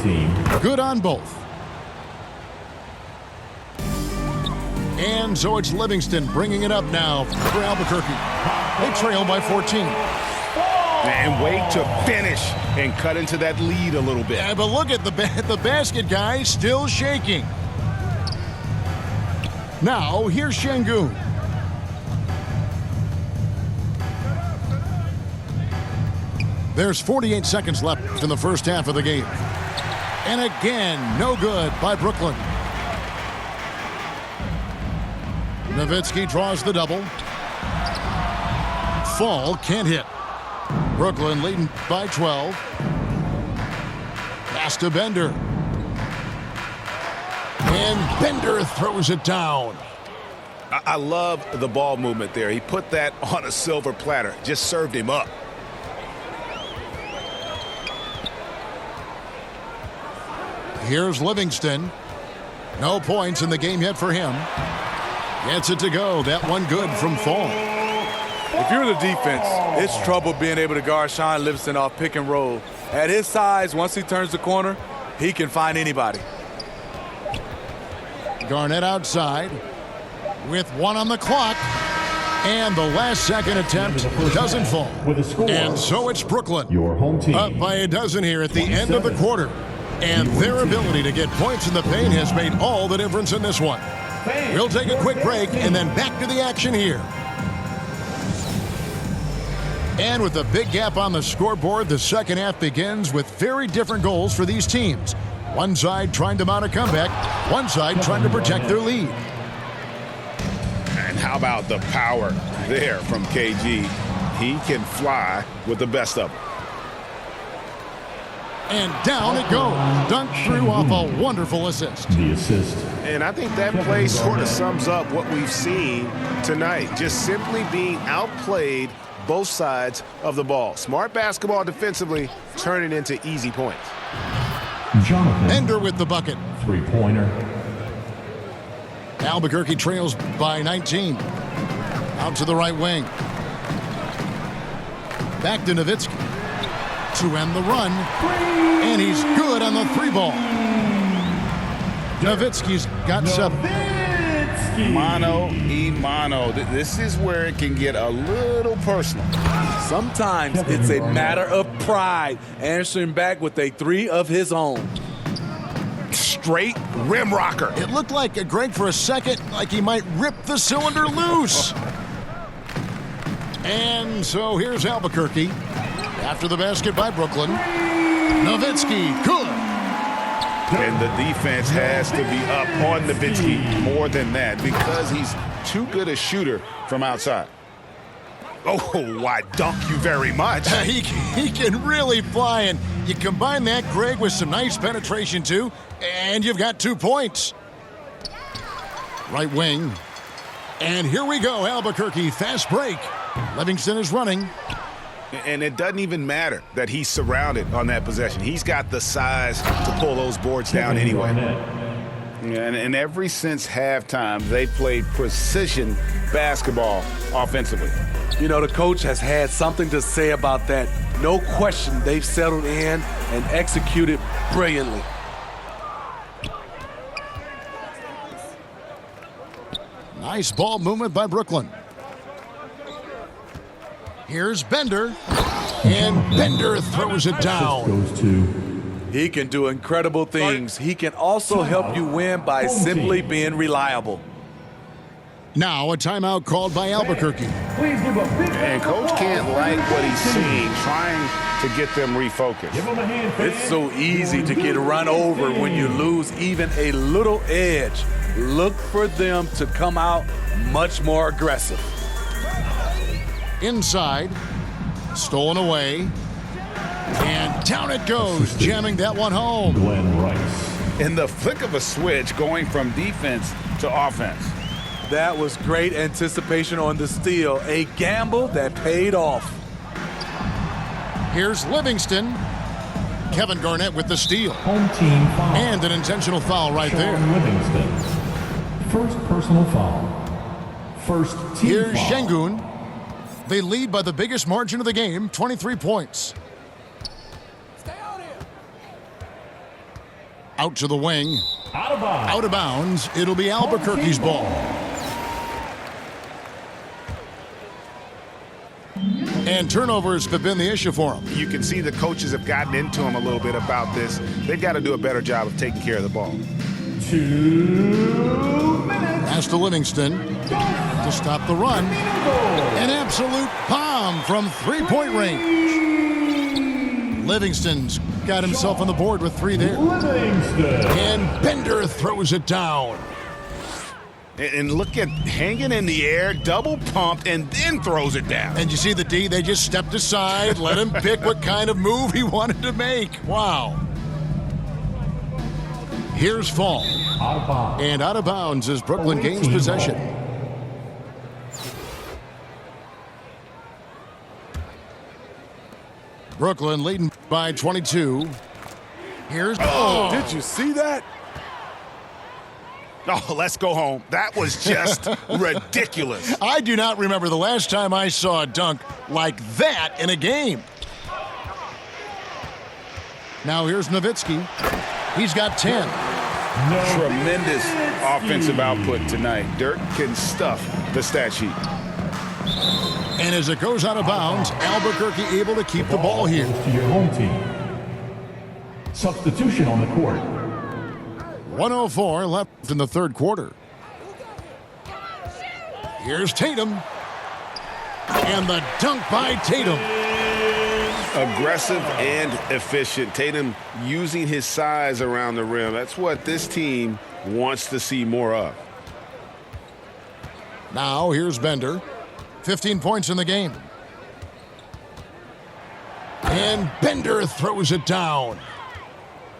team. Good on both. And so it's Livingston bringing it up now for Albuquerque. They trail by 14. And wait to finish and cut into that lead a little bit. Yeah, but look at the basket guy still shaking. Now here's Şengün. There's 48 seconds left in the first half of the game. And again, no good by Brooklyn. Nowitzki draws the double. Fall can't hit. Brooklyn leading by 12. Pass to Bender. And Bender throws it down. I love the ball movement there. He put that on a silver platter. Just served him up. Here's Livingston. No points in the game yet for him. Gets it to go. That one good from Fall. If you're the defense, it's trouble being able to guard Shaun Livingston off pick and roll. At his size, once he turns the corner, he can find anybody. Garnett outside with one on the clock. And the last second attempt doesn't fall. And so it's Brooklyn. Your home team. Up by a dozen here at the end of the quarter. And their ability to get points in the paint has made all the difference in this one. We'll take a quick break and then back to the action here. And with a big gap on the scoreboard, the second half begins with very different goals for these teams. One side trying to mount a comeback, one side trying to protect their lead. And how about the power there from KG? He can fly with the best of them. And down it goes. Dunked through off a wonderful assist. The assist. And I think that play sort of sums up what we've seen tonight. Just simply being outplayed both sides of the ball. Smart basketball defensively, turning into easy points. Jonathan. Bender with the bucket. Three-pointer. Albuquerque trails by 19. Out to the right wing. Back to Nowitzki. To end the run. And he's good on the three ball. Nowitzki's got 7. Mano y mano. This is where it can get a little personal. Sometimes it's a matter of pride, answering back with a three of his own. Straight rim rocker. It looked like Greg for a second, like he might rip the cylinder loose. And so here's Albuquerque. After the basket by Brooklyn. Nowitzki, good. And the defense has to be up on Nowitzki more than that because he's too good a shooter from outside. Oh, why dunk you very much. He can really fly, and you combine that, Greg, with some nice penetration too, and you've got 2 points. Right wing. And here we go, Albuquerque, fast break. Livingston is running. And it doesn't even matter that he's surrounded on that possession. He's got the size to pull those boards down anyway. And ever since halftime, they played precision basketball offensively. You know, the coach has had something to say about that. No question, they've settled in and executed brilliantly. Nice ball movement by Brooklyn. Here's Bender, and Bender throws it down. Goes to. He can do incredible things. He can also help you win by simply being reliable. Now a timeout called by Albuquerque. And coach can't like what he's seeing, trying to get them refocused. It's so easy to get run over when you lose even a little edge. Look for them to come out much more aggressive. Inside, stolen away, and down it goes, jamming that one home. Glenn Rice. In the flick of a switch, going from defense to offense. That was great anticipation on the steal, a gamble that paid off. Here's Livingston. Kevin Garnett with the steal. Home team foul. And an intentional foul right there. Shaun Livingston. First personal foul. First team Here's foul. Şengün. They lead by the biggest margin of the game, 23 points. Out to the wing. Out of bounds. Out of bounds. It'll be Albuquerque's ball. And turnovers have been the issue for them. You can see the coaches have gotten into him a little bit about this. They've got to do a better job of taking care of the ball. 2 minutes. Pass to Livingston to stop the run. An absolute bomb from three-point range. Livingston's got himself on the board with 3 there. Livingston. And Bender throws it down. And look at hanging in the air, double pumped, and then throws it down. And you see the D, they just stepped aside, let him pick what kind of move he wanted to make. Wow. Here's Fall. Out of bounds. And out of bounds as Brooklyn gains possession. Brooklyn leading by 22. Here's Did you see that? Oh, let's go home. That was just ridiculous. I do not remember the last time I saw a dunk like that in a game. Now here's Nowitzki. He's got 10. Tremendous offensive output tonight. Dirk can stuff the stat sheet. And as it goes out of bounds, Albuquerque able to keep the ball here. Goes to your home team. Substitution on the court. 1:04 left in the third quarter. Here's Tatum. And the dunk by Tatum. Aggressive and efficient. Tatum using his size around the rim. That's what this team wants to see more of. Now here's Bender. 15 points in the game. And Bender throws it down.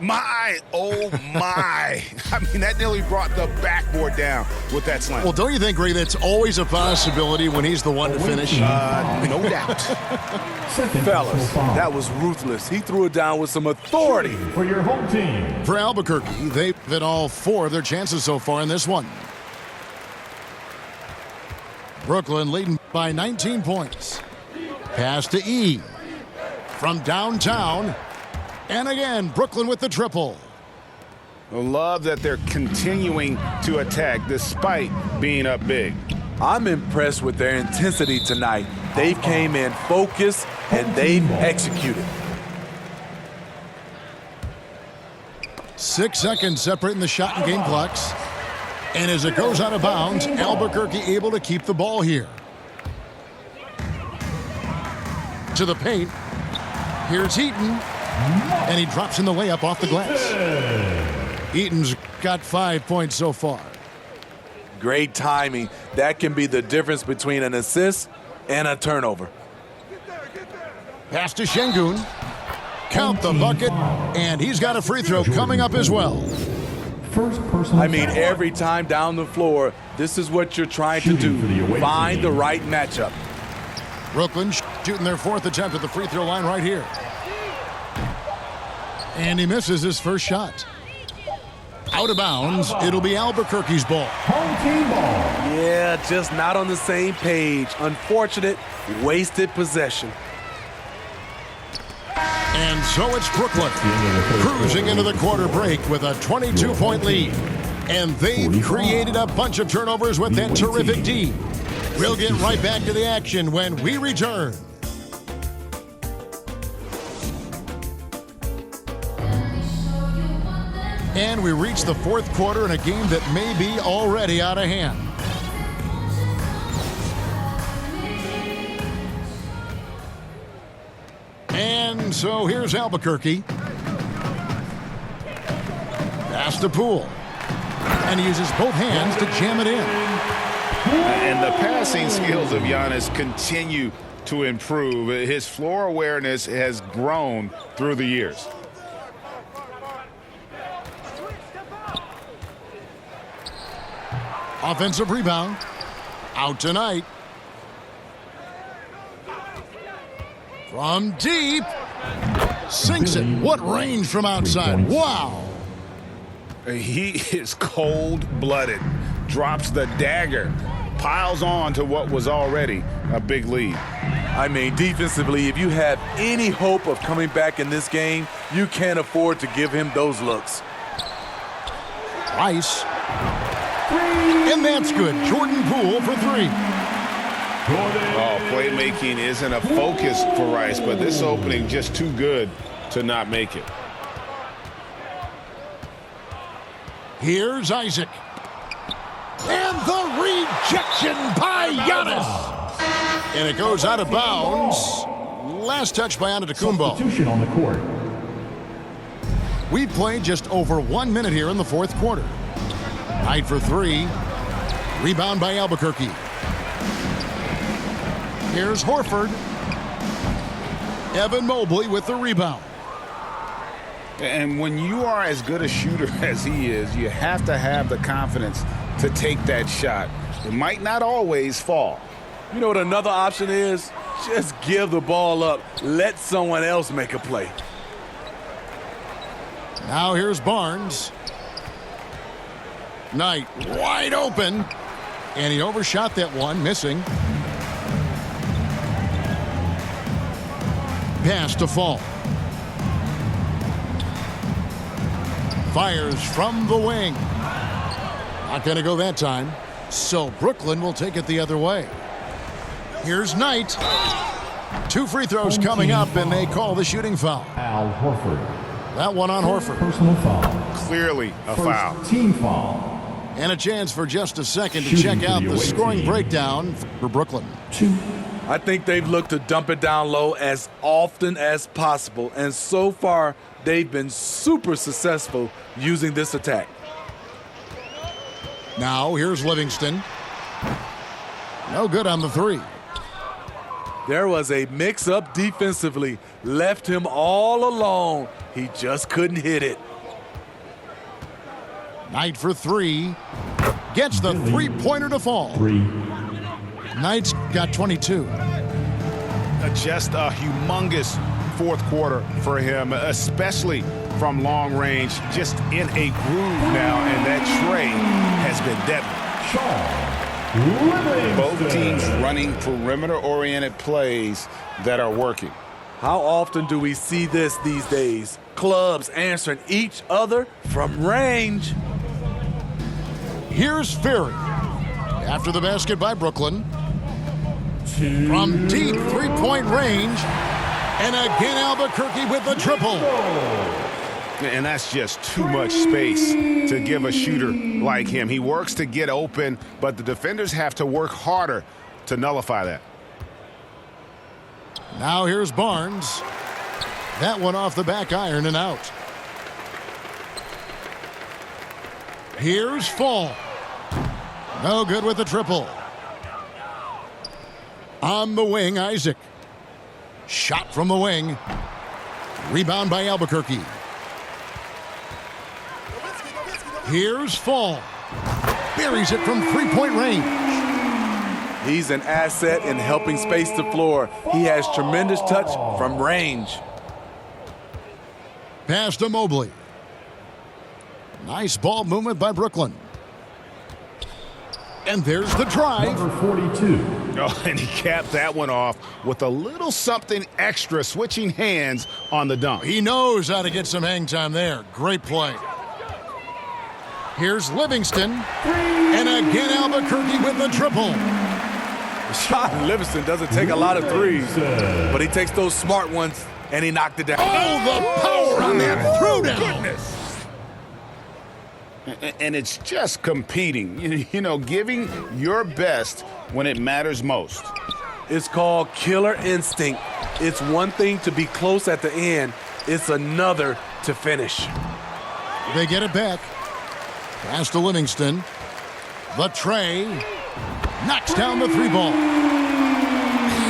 Oh my. I mean, that nearly brought the backboard down with that slam. Well, don't you think, Ray, that's always a possibility when he's the one to finish? No doubt. Second Fellas, personal foul. that was ruthless. He threw it down with some authority. For your home team. For Albuquerque, they've hit all 4 of their chances so far in this one. Brooklyn leading by 19 points. Pass to E. From downtown. And again, Brooklyn with the triple. I love that they're continuing to attack despite being up big. I'm impressed with their intensity tonight. They've came in focused and they've executed. 6 seconds separating the shot and game clocks. And as it goes out of bounds, Albuquerque able to keep the ball here. To the paint. Here's Eaton. And he drops in the layup off the glass. Eaton's got 5 points so far. Great timing. That can be the difference between an assist and a turnover. Pass to Şengün. Count the bucket. And he's got a free throw coming up as well. First personal I mean, foul. every time down the floor, this is what you're trying to Shooting for the do. away Find team. the right matchup. Brooklyn shooting their 4th attempt at the free throw line right here. And he misses his first shot. Out of bounds, it'll be Albuquerque's ball. Home team ball. Yeah, just not on the same page. Unfortunate, wasted possession. And so it's Brooklyn cruising into the quarter break with a 22-point lead. And they've created a bunch of turnovers with that terrific D. We'll get right back to the action when we return. And we reach the 4th quarter in a game that may be already out of hand. And so here's Albuquerque. Pass to Poole. And he uses both hands to jam it in. And the passing skills of Giannis continue to improve. His floor awareness has grown through the years. Offensive rebound. Out tonight. From deep. Sinks it. What range from outside. Wow. He is cold-blooded. Drops the dagger. Piles on to what was already a big lead. I mean, defensively, if you have any hope of coming back in this game, you can't afford to give him those looks. Rice. And that's good. Jordan Poole for three. Oh, playmaking isn't a focus for Rice, but this opening just too good to not make it. Here's Isaac. And the rejection by Giannis. And it goes out of bounds. Last touch by Antetokounmpo. Substitution on the court. We've played just over 1 minute here in the fourth quarter. Knight for three. Rebound by Albuquerque. Here's Horford. Evan Mobley with the rebound. And when you are as good a shooter as he is, you have to have the confidence to take that shot. It might not always fall. You know what another option is? Just give the ball up. Let someone else make a play. Now here's Barnes. Knight wide open. And he overshot that one, missing. Pass to Fall. Fires from the wing. Not going to go that time. So Brooklyn will take it the other way. Here's Knight. 2 free throws coming up, and they call the shooting foul. Al Horford. That one on Horford. Personal foul. Clearly a First foul. team foul. And a chance for just a second to Shooting check for out the the away scoring team. breakdown for Brooklyn. 2. I think they've looked to dump it down low as often as possible, and so far they've been super successful using this attack. Now here's Livingston. No good on the three. There was a mix-up defensively, left him all alone. He just couldn't hit it. Knight for three. Gets the three-pointer to fall. 3. Knight's got 22. Just a humongous fourth quarter for him, especially from long range. Just in a groove now, and that tray has been deadly. Both teams running perimeter-oriented plays that are working. How often do we see this these days? Clubs answering each other from range. Here's Ferry. After the basket by Brooklyn. From deep three-point range. And again Albuquerque with the triple. And that's just too much space to give a shooter like him. He works to get open, but the defenders have to work harder to nullify that. Now here's Barnes. That one off the back iron and out. Here's Fall. No good with the triple. On the wing, Isaac. Shot from the wing. Rebound by Albuquerque. Here's Fall. Buries it from three-point range. He's an asset in helping space the floor. He has tremendous touch from range. Pass to Mobley. Nice ball movement by Brooklyn. And there's the drive. Number 42. Oh, and he capped that one off with a little something extra, switching hands on the dunk. He knows how to get some hang time there. Great play. Here's Livingston. And again Albuquerque with the triple. Sean Livingston doesn't take a lot of threes, but he takes those smart ones, and he knocked it down. Oh, the power on that throwdown. And it's just competing, you know, giving your best when it matters most. It's called killer instinct. It's one thing to be close at the end. It's another to finish. They get it back. Pass to Livingston. The tray. Knocks down the three ball.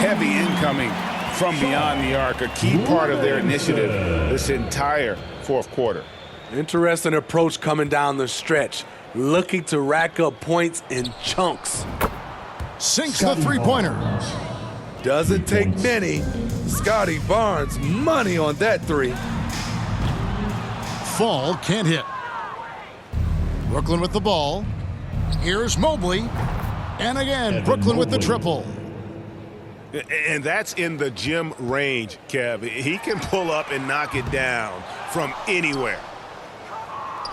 Heavy incoming from beyond the arc, a key part of their initiative this entire fourth quarter. Interesting approach coming down the stretch, looking to rack up points in chunks. Sinks the three-pointer. Doesn't take many. Scotty Barnes, money on that three. Fall can't hit. Brooklyn with the ball. Here's Mobley. And again, Brooklyn with the triple. And that's in the gym range, Kev. He can pull up and knock it down from anywhere.